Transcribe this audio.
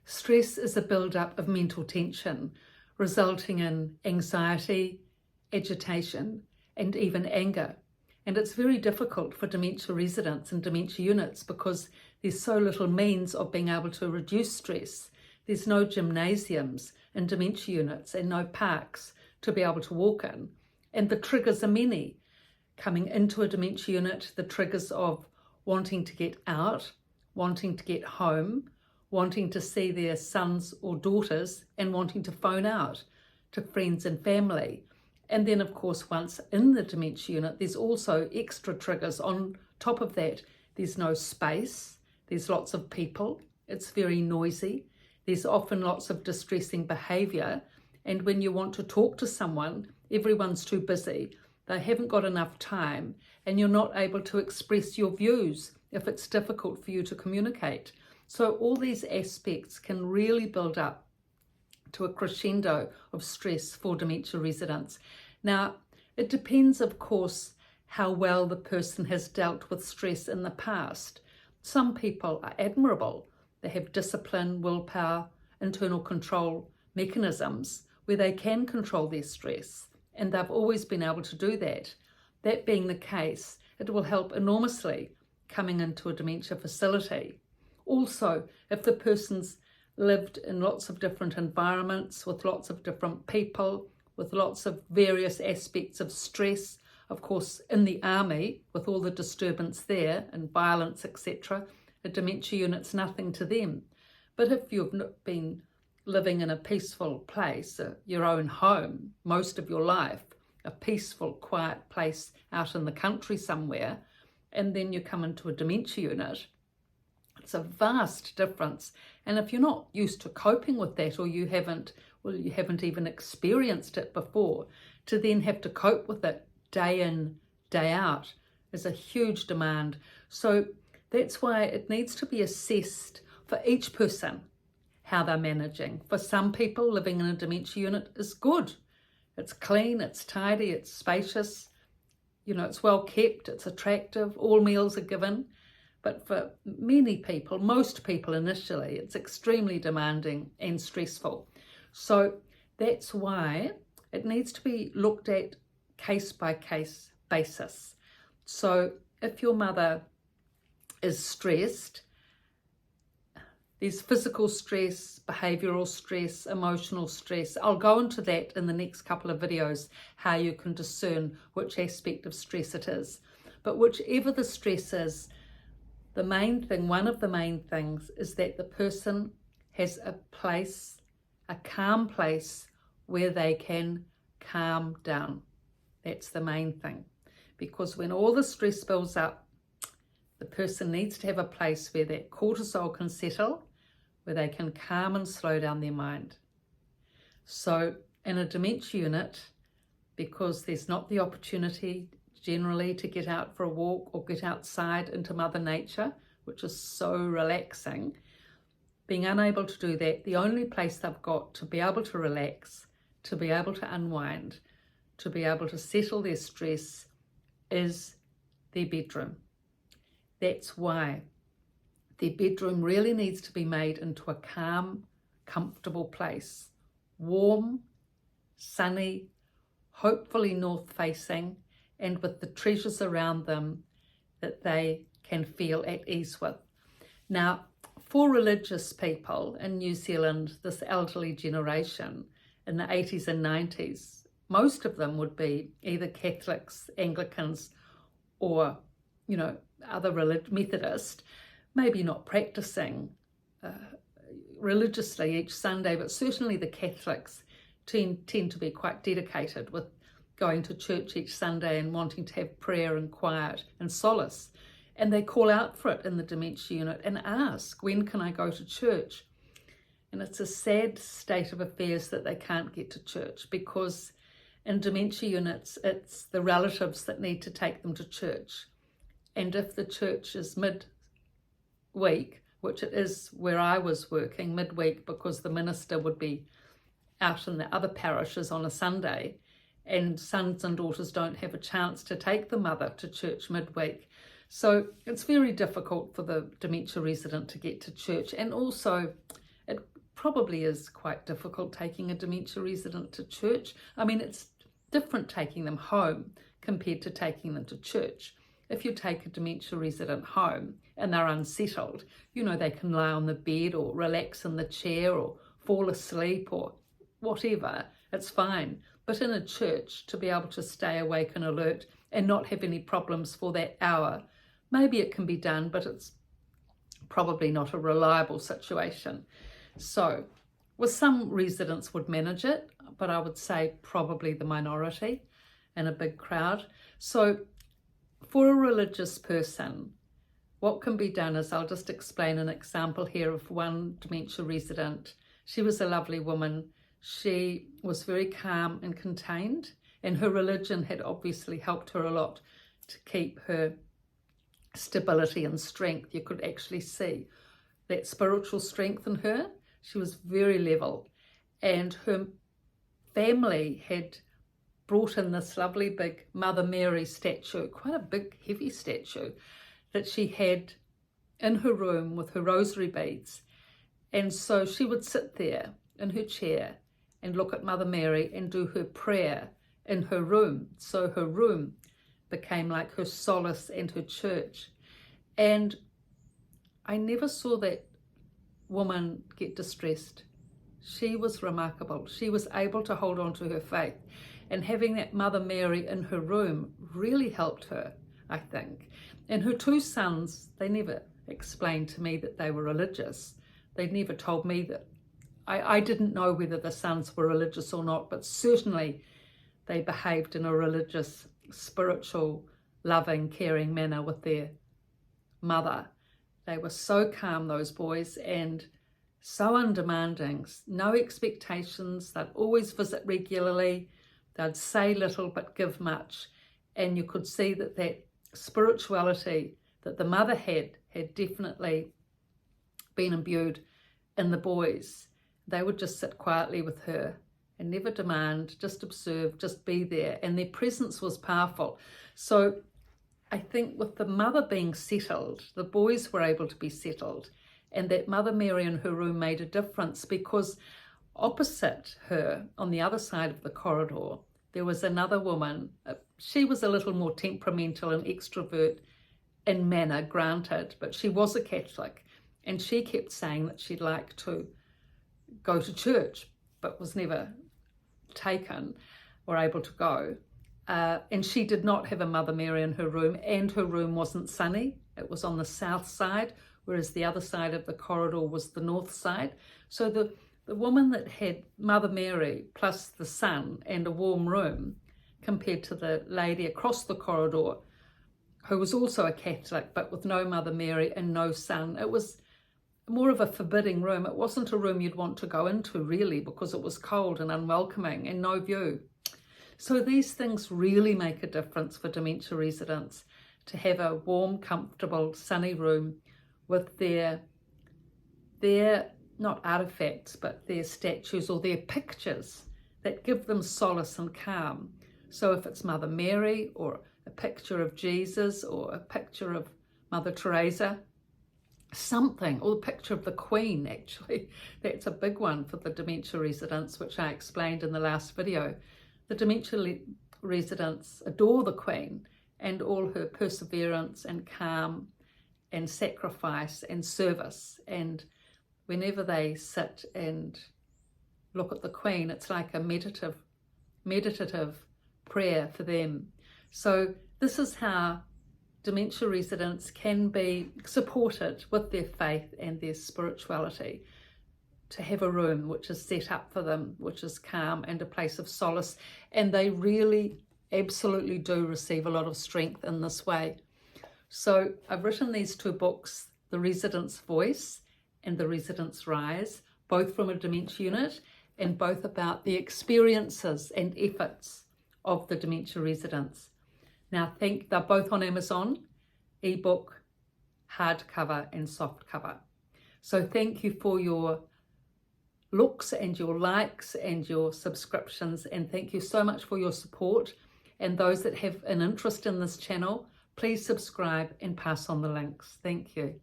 Stress is a build-up of mental tension, resulting in anxiety, agitation, and even anger. And it's very difficult for dementia residents and dementia units because there's so little means of being able to reduce stress. There's no gymnasiums in dementia units and no parks to be able to walk in. And the triggers are many. Coming into a dementia unit, the triggers of wanting to get out, wanting to get home, wanting to see their sons or daughters, and wanting to phone out to friends and family. And then, of course, once in the dementia unit, there's also extra triggers on top of that. There's no space, there's lots of people, it's very noisy, there's often lots of distressing behaviour, and when you want to talk to someone, everyone's too busy, they haven't got enough time, and you're not able to express your views if it's difficult for you to communicate. So all these aspects can really build up to a crescendo of stress for dementia residents. Now, it depends, of course, how well the person has dealt with stress in the past. Some people are admirable. They have discipline, willpower, internal control mechanisms where they can control their stress, and they've always been able to do that. That being the case, it will help enormously coming into a dementia facility. Also, if the person's lived in lots of different environments with lots of different people, with lots of various aspects of stress, of course, in the army, with all the disturbance there and violence, etc., a dementia unit's nothing to them. But if you've been living in a peaceful place, your own home, most of your life, a peaceful, quiet place out in the country somewhere, and then you come into a dementia unit, it's a vast difference. And if you're not used to coping with that, or you haven't even experienced it before, to then have to cope with it day in, day out is a huge demand. So that's why it needs to be assessed for each person, how they're managing. For some people, living in a dementia unit is good. It's clean, it's tidy, it's spacious, it's well kept, it's attractive, all meals are given. But for many people, most people initially, it's extremely demanding and stressful. So that's why it needs to be looked at case by case basis. So if your mother is stressed, there's physical stress, behavioural stress, emotional stress. I'll go into that in the next couple of videos, how you can discern which aspect of stress it is. But whichever the stress is, the main thing, one of the main things, is that the person has a place, a calm place where they can calm down. That's the main thing. Because when all the stress builds up, the person needs to have a place where that cortisol can settle, where they can calm and slow down their mind. So in a dementia unit, because there's not the opportunity generally to get out for a walk or get outside into Mother Nature, which is so relaxing, being unable to do that, the only place they've got to be able to relax, to be able to unwind, to be able to settle their stress is their bedroom. That's why their bedroom really needs to be made into a calm, comfortable place. Warm, sunny, hopefully north facing, and with the treasures around them that they can feel at ease with. Now, for religious people in New Zealand, this elderly generation in the 80s and 90s, most of them would be either Catholics, Anglicans, or, other Methodist, maybe not practicing religiously each Sunday, but certainly the Catholics tend to be quite dedicated with going to church each Sunday and wanting to have prayer and quiet and solace. And they call out for it in the dementia unit and ask, when can I go to church? And it's a sad state of affairs that they can't get to church, because in dementia units, it's the relatives that need to take them to church. And if the church is midweek, which it is where I was working, midweek, because the minister would be out in the other parishes on a Sunday, and sons and daughters don't have a chance to take the mother to church midweek. So it's very difficult for the dementia resident to get to church. And also, probably is quite difficult taking a dementia resident to church. I mean, it's different taking them home compared to taking them to church. If you take a dementia resident home and they're unsettled, they can lie on the bed or relax in the chair or fall asleep or whatever, it's fine. But in a church, to be able to stay awake and alert and not have any problems for that hour, maybe it can be done, but it's probably not a reliable situation. So, some residents would manage it, but I would say probably the minority in a big crowd. So, for a religious person, what can be done is, I'll just explain an example here of one dementia resident. She was a lovely woman. She was very calm and contained, and her religion had obviously helped her a lot to keep her stability and strength. You could actually see that spiritual strength in her. She was very level, and her family had brought in this lovely big Mother Mary statue, quite a big heavy statue that she had in her room with her rosary beads. And so she would sit there in her chair and look at Mother Mary and do her prayer in her room. So her room became like her solace and her church. And I never saw that woman get distressed. She was remarkable. She was able to hold on to her faith. And having that Mother Mary in her room really helped her, I think. And her two sons, they never explained to me that they were religious. They'd never told me that. I didn't know whether the sons were religious or not, but certainly they behaved in a religious, spiritual, loving, caring manner with their mother. They were so calm, those boys, and so undemanding. No expectations. They'd always visit regularly. They'd say little but give much. And you could see that that spirituality that the mother had definitely been imbued in the boys. They would just sit quietly with her and never demand, just observe, just be there. And their presence was powerful. So I think with the mother being settled, the boys were able to be settled. And that Mother Mary in her room made a difference, because opposite her, on the other side of the corridor, there was another woman. She was a little more temperamental and extrovert in manner, granted, but she was a Catholic. And she kept saying that she'd like to go to church, but was never taken or able to go. And she did not have a Mother Mary in her room, and her room wasn't sunny. It was on the south side, whereas the other side of the corridor was the north side. So the woman that had Mother Mary plus the sun and a warm room, compared to the lady across the corridor, who was also a Catholic, but with no Mother Mary and no sun. It was more of a forbidding room. It wasn't a room you'd want to go into, really, because it was cold and unwelcoming and no view. So these things really make a difference for dementia residents, to have a warm, comfortable, sunny room with their not artifacts, but their statues or their pictures that give them solace and calm. So if it's Mother Mary, or a picture of Jesus, or a picture of Mother Teresa, something, or the picture of the Queen, actually, that's a big one for the dementia residents, which I explained in the last video. The dementia residents adore the Queen and all her perseverance and calm and sacrifice and service. And whenever they sit and look at the Queen, it's like a meditative prayer for them. So this is how dementia residents can be supported with their faith and their spirituality, to have a room which is set up for them, which is calm and a place of solace. And they really absolutely do receive a lot of strength in this way. So I've written these two books, The Resident's Voice and The Resident's Rise, both from a dementia unit, and both about the experiences and efforts of the dementia residents. Now, they're both on Amazon, ebook, hardcover and softcover. So thank you for your looks and your likes and your subscriptions, and thank you so much for your support. And those that have an interest in this channel, please subscribe and pass on the links. Thank you.